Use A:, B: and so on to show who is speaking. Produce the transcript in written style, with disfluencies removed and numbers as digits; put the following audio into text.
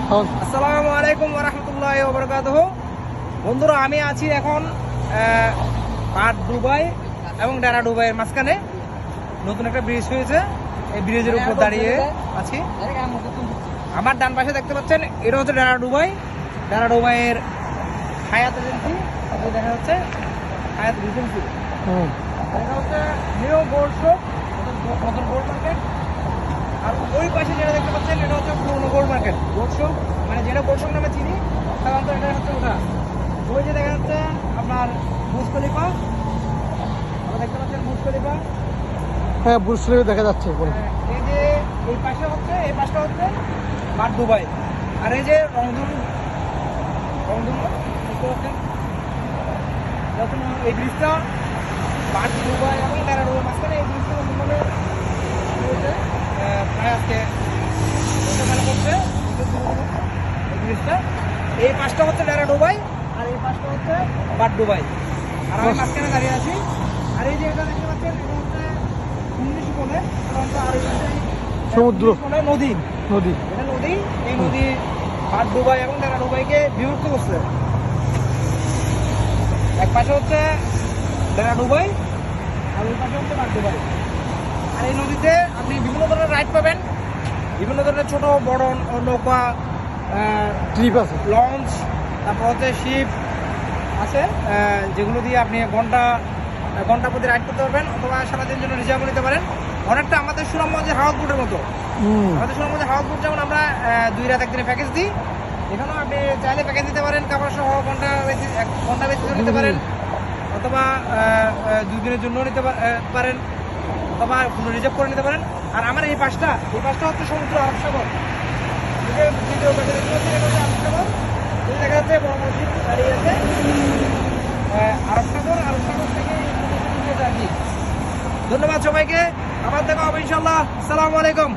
A: আসসালামু আলাইকুম ওয়া রাহমাতুল্লাহি ওয়া বারাকাতুহু। বন্ধুরা, আমি আছি এখন পাট দুবাই এবং ডেরা দুবাইয়ের মাঝখানে নতুন একটা ব্রিজ হয়েছে। এই ব্রিজের উপর দাঁড়িয়ে আছি। আমার ডান পাশে দেখতে পাচ্ছেন, এটা হচ্ছে ডেরা দুবাই। ডেরা দুবাইয়ের হায়াত এজেন্সি দেখা যাচ্ছে, হায়াত রিজেন্সি। এটা হচ্ছে নিউ গোল্ড শপ, নতুন গোল্ড মার্কেট। আর ওই পাশে যেটা দেখতে পাচ্ছেন, এটা হচ্ছে পুরোনো গোল্ড মার্কেট, গোল্ড শপ, মানে যেটা গোল্ড শপ নামে চিনি সাধারণত এটা হচ্ছে ওটা। ওই যে দেখা যাচ্ছে আপনার বুর্জ খলিফা, আপনারা দেখতে পাচ্ছেন বুর্জ খলিফা।
B: হ্যাঁ, বুর্জ খলিফা দেখা যাচ্ছে।
A: এই যে এই পাশে হচ্ছে, এই পাশটা হচ্ছে পাট দুবাই। আর এই যে রংধনু দেখতে পাচ্ছেন, যখন এই ব্রিজটা পাট দুবাই এবং ডেরা দুবাই মাঝখানে, এই ব্রিজটা নতুনভাবে প্রায় আজকে করছে এই ব্রিজটা। এই পাশটা হচ্ছে ডেরা দুবাই আর এই পাশটা হচ্ছে পাট দুবাই, আর আমি মাঝখানে দাঁড়িয়ে আছি। আর এই যে এটা দেখতে পাচ্ছেন, এটা হচ্ছে 19 কোণে, এটা হচ্ছে আর
B: সমুদ্র,
A: নদী, এটা নদী। এই নদী পাট দুবাই এবং ডেরা দুবাইকে বিভক্ত করছে। এক পাশে হচ্ছে ডেরা দুবাই আর ওই পাশে হচ্ছে পাট দুবাই। আর এই নদীতে আপনি বিভিন্ন ধরনের রাইড পাবেন, বিভিন্ন ধরনের ছোট বড় নৌকা,
B: ট্রিপ আছে,
A: লঞ্চ, তারপর হচ্ছে শিপ আছে, যেগুলো দিয়ে আপনি ঘন্টা প্রতি রাইড করতে পারবেন, অথবা সারাদিনের জন্য রিজার্ভ নিতে পারেন। অনেকটা আমাদের সুনামগঞ্জের হাউস বোটের মতো। আমাদের সুনামগঞ্জের হাউস বোট যেমন আমরা 2 রাত 1 দিনের প্যাকেজ দিই, এখানেও আপনি চাইলে প্যাকেজ দিতে পারেন, কাপড় সহ ঘন্টা বেশি নিতে পারেন, অথবা 2 দিনের জন্য নিতে পারেন, অথবা রিজার্ভ করে নিতে পারেন। আর আমার এই পাশটা হচ্ছে সমুদ্র, আরব সাগর। দেখা যাচ্ছে বড় মসজিদ দাঁড়িয়ে আছে, আরব সাগর থেকে আর কি। ধন্যবাদ সবাইকে, আবার দেখা হবে ইনশাল্লাহ। আসসালামু আলাইকুম।